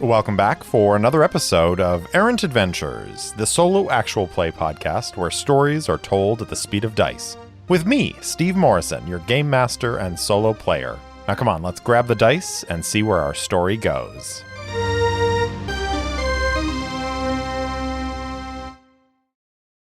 Welcome back for another episode of Errant Adventures, the solo actual play podcast where stories are told at the speed of dice. With me, Steve Morrison, your game master and solo player. Now come on, let's grab the dice and see where our story goes.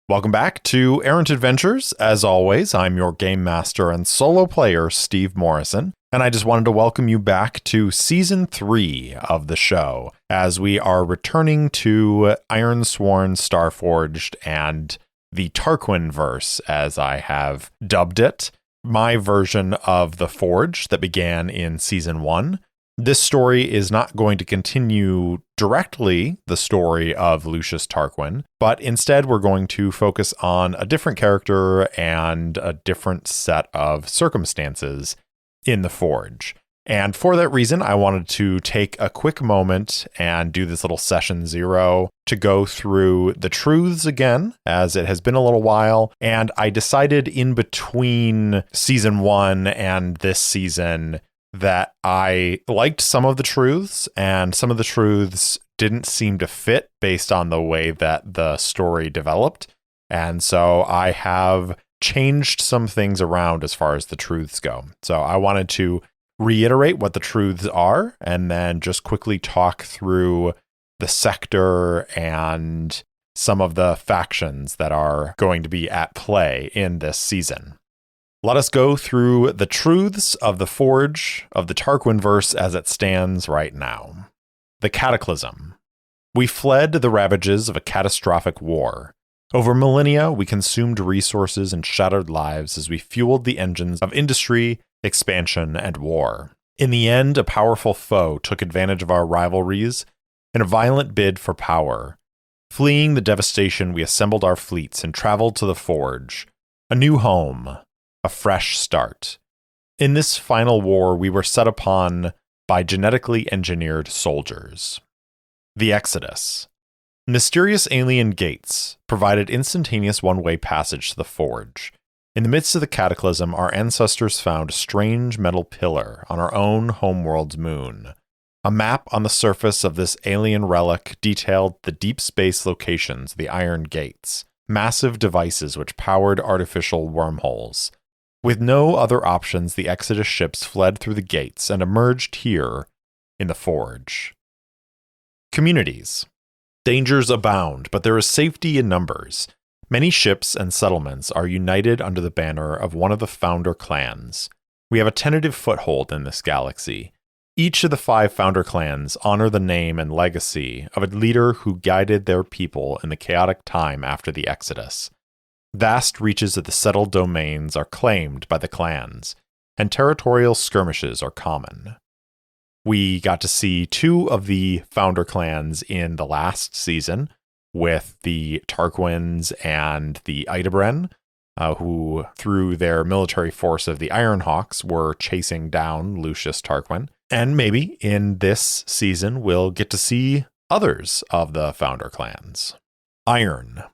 Welcome back to Errant Adventures. As always, I'm your game master and solo player, Steve Morrison, and I just wanted to welcome you back to Season 3 of the show, as we are returning to Ironsworn, Starforged, and the Tarquinverse, as I have dubbed it, my version of the Forge that began in Season 1. This story is not going to continue directly the story of Lucius Tarquin, but instead we're going to focus on a different character and a different set of circumstances in the Forge. And for that reason, I wanted to take a quick moment and do this little session 0 to go through the truths again, as it has been a little while. And I decided in between Season 1 and this season that I liked some of the truths, and some of the truths didn't seem to fit based on the way that the story developed. And so I have changed some things around as far as the truths go. So I wanted to reiterate what the truths are, and then just quickly talk through the sector and some of the factions that are going to be at play in this season. Let us go through the truths of the Forge of the Tarquinverse as it stands right now. The Cataclysm. We fled the ravages of a catastrophic war. Over millennia, we consumed resources and shattered lives as we fueled the engines of industry, expansion, and war. In the end, a powerful foe took advantage of our rivalries in a violent bid for power. Fleeing the devastation, we assembled our fleets and traveled to the Forge, a new home, a fresh start. In this final war, we were set upon by genetically engineered soldiers. The Exodus. Mysterious alien gates provided instantaneous one-way passage to the Forge. In the midst of the cataclysm, our ancestors found a strange metal pillar on our own homeworld's moon. A map on the surface of this alien relic detailed the deep space locations of the Iron Gates, massive devices which powered artificial wormholes. With no other options, the Exodus ships fled through the gates and emerged here in the Forge. Communities. Dangers abound, but there is safety in numbers. Many ships and settlements are united under the banner of one of the founder clans. We have a tentative foothold in this galaxy. Each of the 5 founder clans honor the name and legacy of a leader who guided their people in the chaotic time after the Exodus. Vast reaches of the settled domains are claimed by the clans, and territorial skirmishes are common. We got to see 2 of the founder clans in the last season, with the Tarquins and the Idabren, who, through their military force of the Ironhawks, were chasing down Lucius Tarquin. And maybe in this season, we'll get to see others of the founder clans. Iron.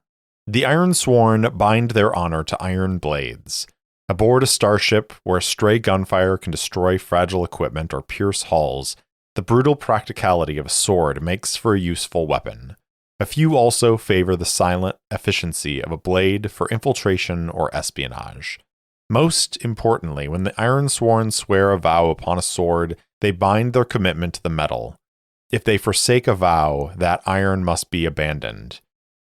The Ironsworn bind their honor to iron blades. Aboard a starship where stray gunfire can destroy fragile equipment or pierce hulls, the brutal practicality of a sword makes for a useful weapon. A few also favor the silent efficiency of a blade for infiltration or espionage. Most importantly, when the Ironsworn swear a vow upon a sword, they bind their commitment to the metal. If they forsake a vow, that iron must be abandoned.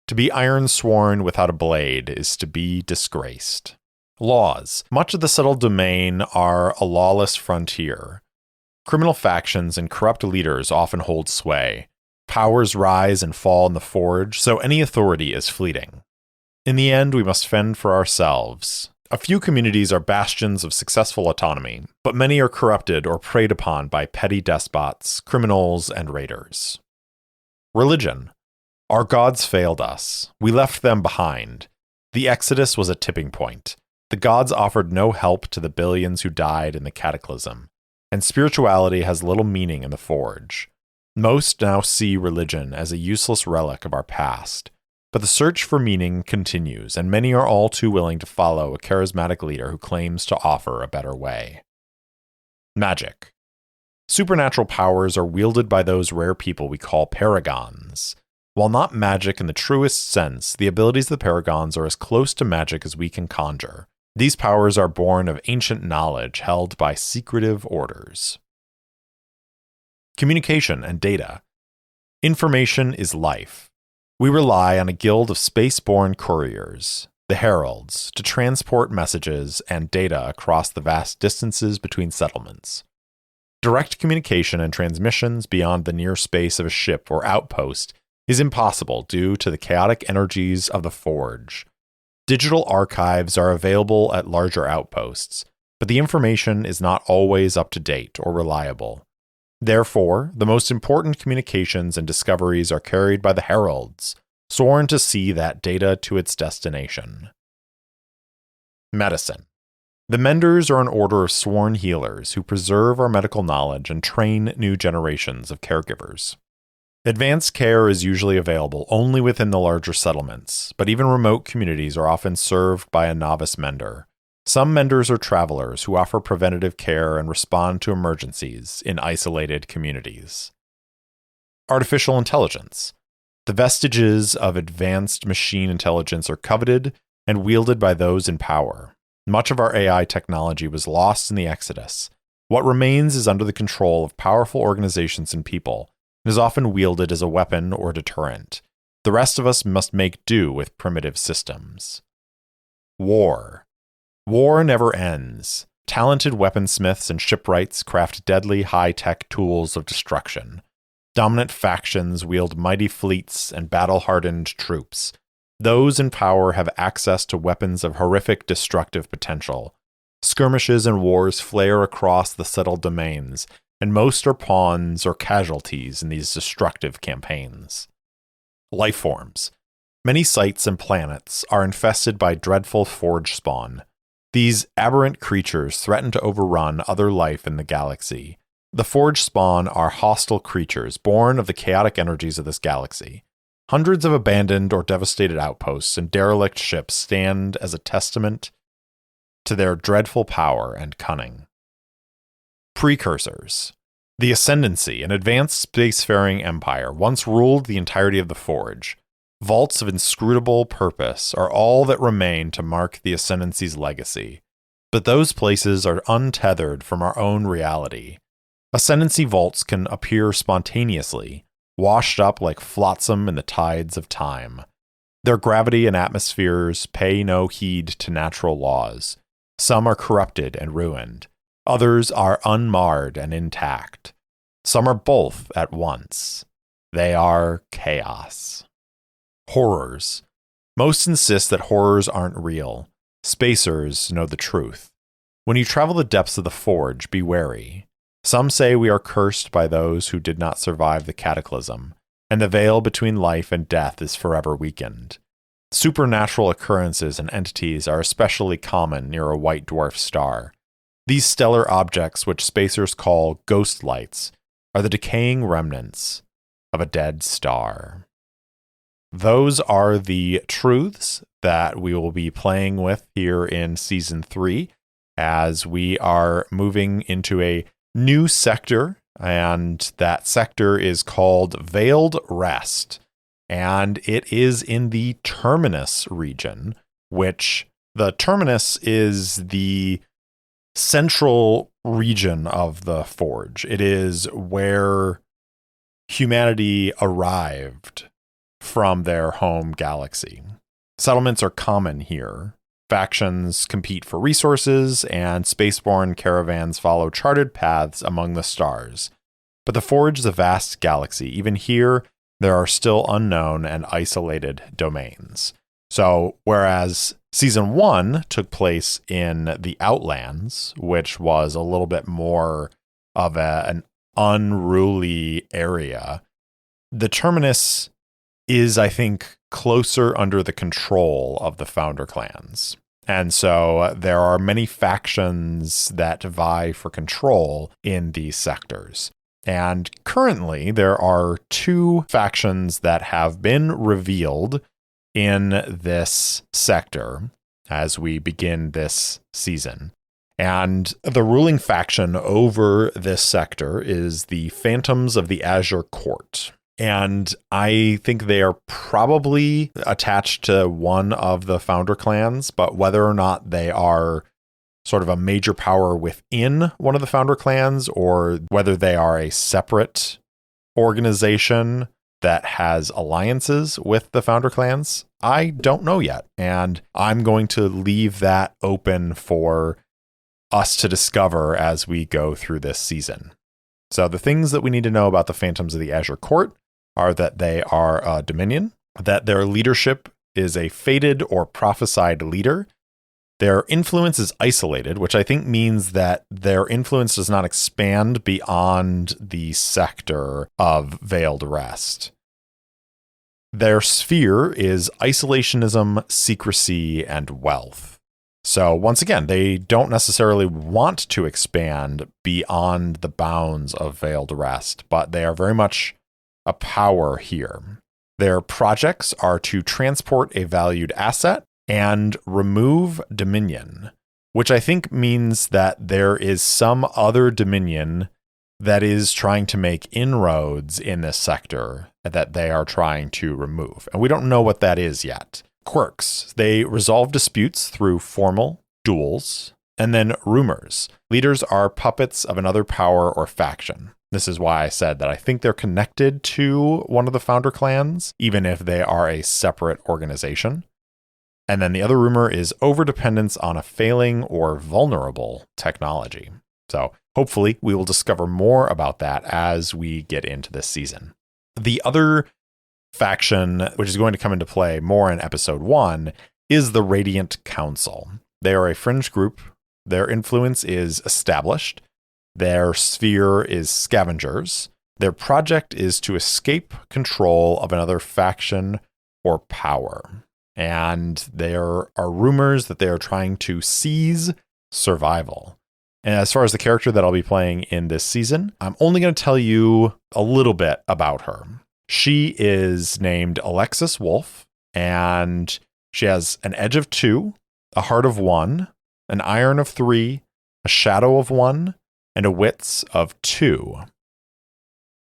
To be Ironsworn without a blade is to be disgraced. Laws. Much of the settled domain are a lawless frontier. Criminal factions and corrupt leaders often hold sway. Powers rise and fall in the Forge, so any authority is fleeting. In the end, we must fend for ourselves. A few communities are bastions of successful autonomy, but many are corrupted or preyed upon by petty despots, criminals, and raiders. Religion. Our gods failed us. We left them behind. The Exodus was a tipping point. The gods offered no help to the billions who died in the cataclysm, and spirituality has little meaning in the Forge. Most now see religion as a useless relic of our past, but the search for meaning continues, and many are all too willing to follow a charismatic leader who claims to offer a better way. Magic. Supernatural powers are wielded by those rare people we call paragons. While not magic in the truest sense, the abilities of the paragons are as close to magic as we can conjure. These powers are born of ancient knowledge held by secretive orders. Communication and data. Information is life. We rely on a guild of space-born couriers, the heralds, to transport messages and data across the vast distances between settlements. Direct communication and transmissions beyond the near space of a ship or outpost is impossible due to the chaotic energies of the Forge. Digital archives are available at larger outposts, but the information is not always up to date or reliable. Therefore, the most important communications and discoveries are carried by the heralds, sworn to see that data to its destination. Medicine. The Menders are an order of sworn healers who preserve our medical knowledge and train new generations of caregivers. Advanced care is usually available only within the larger settlements, but even remote communities are often served by a novice Mender. Some Menders are travelers who offer preventative care and respond to emergencies in isolated communities. Artificial intelligence. The vestiges of advanced machine intelligence are coveted and wielded by those in power. Much of our AI technology was lost in the Exodus. What remains is under the control of powerful organizations and people, and is often wielded as a weapon or deterrent. The rest of us must make do with primitive systems. War. War never ends. Talented weaponsmiths and shipwrights craft deadly high-tech tools of destruction. Dominant factions wield mighty fleets and battle-hardened troops. Those in power have access to weapons of horrific destructive potential. Skirmishes and wars flare across the settled domains, and most are pawns or casualties in these destructive campaigns. Lifeforms. Many sites and planets are infested by dreadful forge spawn. These aberrant creatures threaten to overrun other life in the galaxy. The forge spawn are hostile creatures born of the chaotic energies of this galaxy. Hundreds of abandoned or devastated outposts and derelict ships stand as a testament to their dreadful power and cunning. Precursors. The Ascendancy, an advanced spacefaring empire, once ruled the entirety of the Forge. Vaults of inscrutable purpose are all that remain to mark the Ascendancy's legacy, but those places are untethered from our own reality. Ascendancy vaults can appear spontaneously, washed up like flotsam in the tides of time. Their gravity and atmospheres pay no heed to natural laws. Some are corrupted and ruined. Others are unmarred and intact. Some are both at once. They are chaos. Horrors. Most insist that horrors aren't real. Spacers know the truth. When you travel the depths of the Forge, be wary. Some say we are cursed by those who did not survive the cataclysm, and the veil between life and death is forever weakened. Supernatural occurrences and entities are especially common near a white dwarf star. These stellar objects, which spacers call ghost lights, are the decaying remnants of a dead star. Those are the truths that we will be playing with here in Season 3 as we are moving into a new sector, and that sector is called Veiled Rest, and it is in the Terminus region, which the Terminus is the central region of the Forge. It is where humanity arrived from their home galaxy. Settlements are common here. Factions compete for resources, and spaceborne caravans follow charted paths among the stars. But the Forge is a vast galaxy. Even here, there are still unknown and isolated domains. So, whereas Season 1 took place in the Outlands, which was a little bit more of an unruly area, the Terminus is, I think, closer under the control of the founder clans. And so there are many factions that vie for control in these sectors. And currently, there are 2 factions that have been revealed in this sector as we begin this season. And the ruling faction over this sector is the Phantoms of the Azure Court. And I think they are probably attached to one of the founder clans, but whether or not they are sort of a major power within one of the founder clans or whether they are a separate organization that has alliances with the founder clans, I don't know yet. And I'm going to leave that open for us to discover as we go through this season. So the things that we need to know about the Phantoms of the Azure Court are that they are a dominion, that their leadership is a fated or prophesied leader. Their influence is isolated, which I think means that their influence does not expand beyond the sector of Veiled Rest. Their sphere is isolationism, secrecy, and wealth. So once again, they don't necessarily want to expand beyond the bounds of Veiled Rest, but they are very much a power here. Their projects are to transport a valued asset and remove dominion, which I think means that there is some other dominion that is trying to make inroads in this sector that they are trying to remove. And we don't know what that is yet. Quirks. They resolve disputes through formal duels. And then rumors. Leaders are puppets of another power or faction. This is why I said that I think they're connected to one of the founder clans, even if they are a separate organization. And then the other rumor is overdependence on a failing or vulnerable technology. So hopefully we will discover more about that as we get into this season. The other faction, which is going to come into play more in episode 1, is the Radiant Council. They are a fringe group. Their influence is established. Their sphere is scavengers. Their project is to escape control of another faction or power. And there are rumors that they are trying to seize survival. And as far as the character that I'll be playing in this season, I'm only going to tell you a little bit about her. She is named Alexis Wolf, and she has an edge of 2, a heart of 1, an iron of 3, a shadow of 1, and a wits of 2.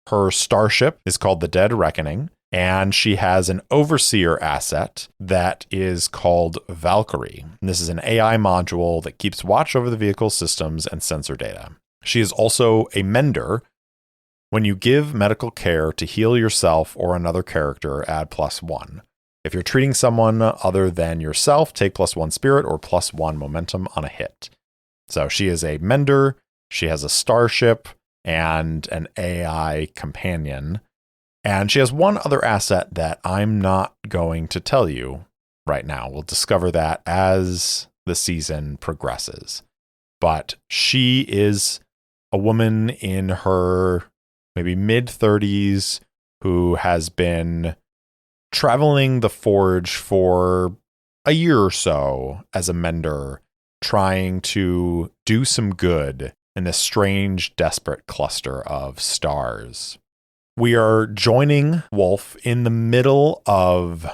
Her starship is called the Dead Reckoning, and she has an overseer asset that is called Valkyrie. And this is an AI module that keeps watch over the vehicle's systems and sensor data. She is also a mender. When you give medical care to heal yourself or another character, add +1. If you're treating someone other than yourself, take +1 spirit or +1 momentum on a hit. So she is a mender. She has a starship and an AI companion. And she has one other asset that I'm not going to tell you right now. We'll discover that as the season progresses. But she is a woman in her maybe mid-30s who has been traveling the Forge for a year or so as a mender, trying to do some good in this strange, desperate cluster of stars. We are joining Wolf in the middle of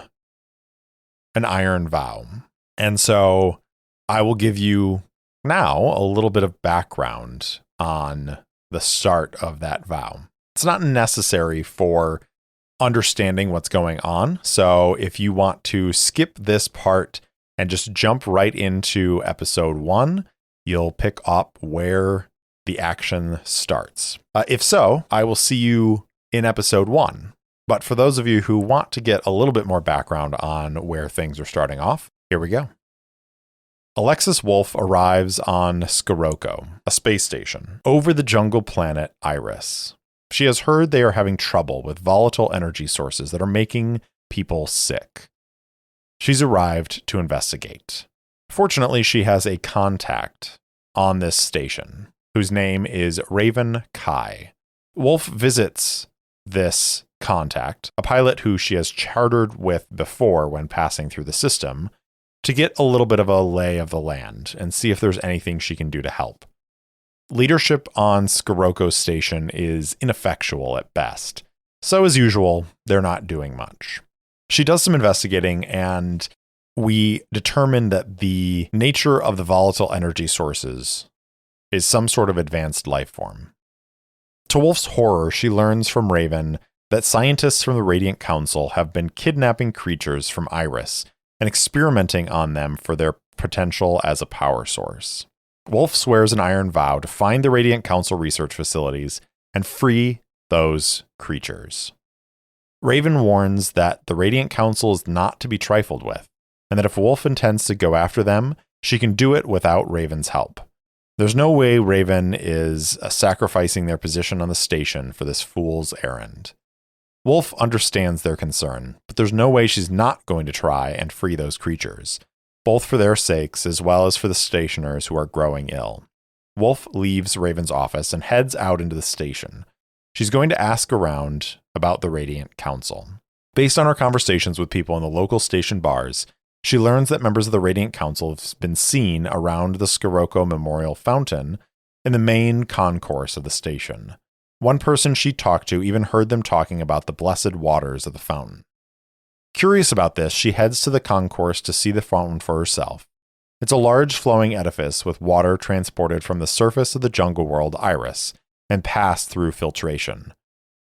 an iron vow. And so I will give you now a little bit of background on the start of that vow. It's not necessary for understanding what's going on. So if you want to skip this part and just jump right into episode 1, you'll pick up where the action starts. If so, I will see you in episode 1. But for those of you who want to get a little bit more background on where things are starting off, here we go. Alexis Wolf arrives on Scirocco, a space station, over the jungle planet Iris. She has heard they are having trouble with volatile energy sources that are making people sick. She's arrived to investigate. Fortunately, she has a contact on this station, whose name is Raven Kai. Wolf visits this contact, a pilot who she has chartered with before when passing through the system, to get a little bit of a lay of the land and see if there's anything she can do to help. Leadership on Scirocco Station is ineffectual at best, so as usual, they're not doing much. She does some investigating, and we determine that the nature of the volatile energy sources is some sort of advanced life form. To Wolf's horror, she learns from Raven that scientists from the Radiant Council have been kidnapping creatures from Iris and experimenting on them for their potential as a power source. Wolf swears an iron vow to find the Radiant Council research facilities and free those creatures. Raven warns that the Radiant Council is not to be trifled with, and that if Wolf intends to go after them, she can do it without Raven's help. There's no way Raven is sacrificing their position on the station for this fool's errand. Wolf understands their concern, but there's no way she's not going to try and free those creatures, both for their sakes as well as for the stationers who are growing ill. Wolf leaves Raven's office and heads out into the station. She's going to ask around about the Radiant Council. Based on her conversations with people in the local station bars, she learns that members of the Radiant Council have been seen around the Scirocco Memorial Fountain in the main concourse of the station. One person she talked to even heard them talking about the blessed waters of the fountain. Curious about this, she heads to the concourse to see the fountain for herself. It's a large flowing edifice with water transported from the surface of the jungle world Iris and passed through filtration.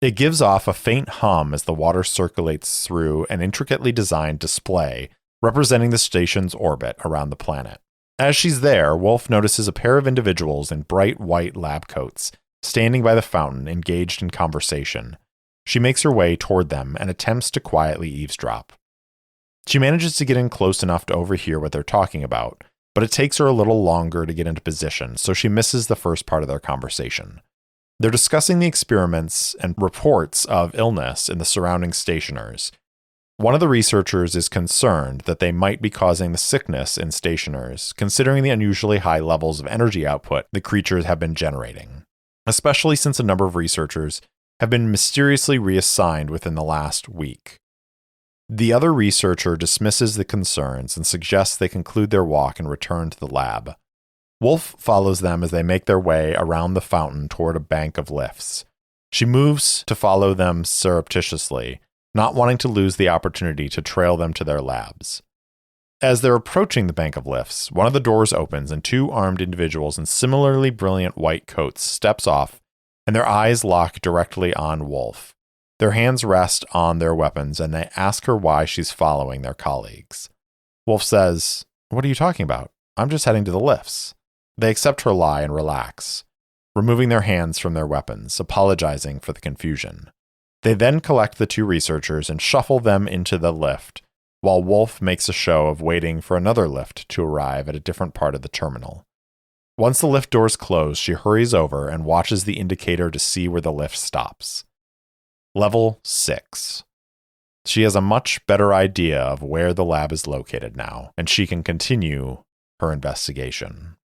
It gives off a faint hum as the water circulates through an intricately designed display representing the station's orbit around the planet. As she's there, Wolf notices a pair of individuals in bright white lab coats standing by the fountain, engaged in conversation. She makes her way toward them and attempts to quietly eavesdrop. She manages to get in close enough to overhear what they're talking about, but it takes her a little longer to get into position, so she misses the first part of their conversation. They're discussing the experiments and reports of illness in the surrounding stationers. One of the researchers is concerned that they might be causing the sickness in stationers, considering the unusually high levels of energy output the creatures have been generating, especially since a number of researchers have been mysteriously reassigned within the last week. The other researcher dismisses the concerns and suggests they conclude their walk and return to the lab. Wolf follows them as they make their way around the fountain toward a bank of lifts. She moves to follow them surreptitiously, not wanting to lose the opportunity to trail them to their labs. As they're approaching the bank of lifts, one of the doors opens and two armed individuals in similarly brilliant white coats steps off, and their eyes lock directly on Wolf. Their hands rest on their weapons, and they ask her why she's following their colleagues. Wolf says, "What are you talking about? I'm just heading to the lifts." They accept her lie and relax, removing their hands from their weapons, apologizing for the confusion. They then collect the two researchers and shuffle them into the lift, while Wolf makes a show of waiting for another lift to arrive at a different part of the terminal. Once the lift doors close, she hurries over and watches the indicator to see where the lift stops. Level 6. She has a much better idea of where the lab is located now, and she can continue her investigation.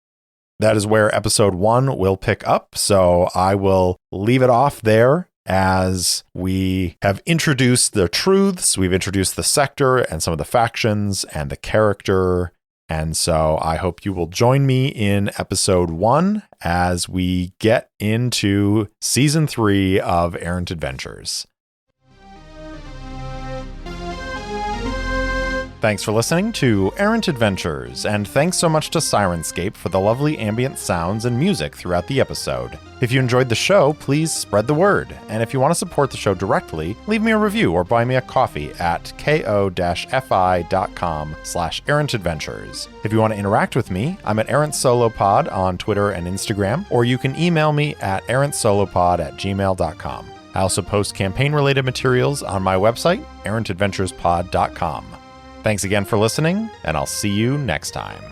That is where episode 1 will pick up, so I will leave it off there as we have introduced the truths, we've introduced the sector and some of the factions and the character. And so I hope you will join me in episode 1 as we get into season 3 of Errant Adventures. Thanks for listening to Errant Adventures, and thanks so much to Sirenscape for the lovely ambient sounds and music throughout the episode. If you enjoyed the show, please spread the word, and if you want to support the show directly, leave me a review or buy me a coffee at ko-fi.com/errantadventures. If you want to interact with me, I'm at Errant Solo Pod on Twitter and Instagram, or you can email me at errantsolopod@gmail.com. I also post campaign-related materials on my website, errantadventurespod.com. Thanks again for listening, and I'll see you next time.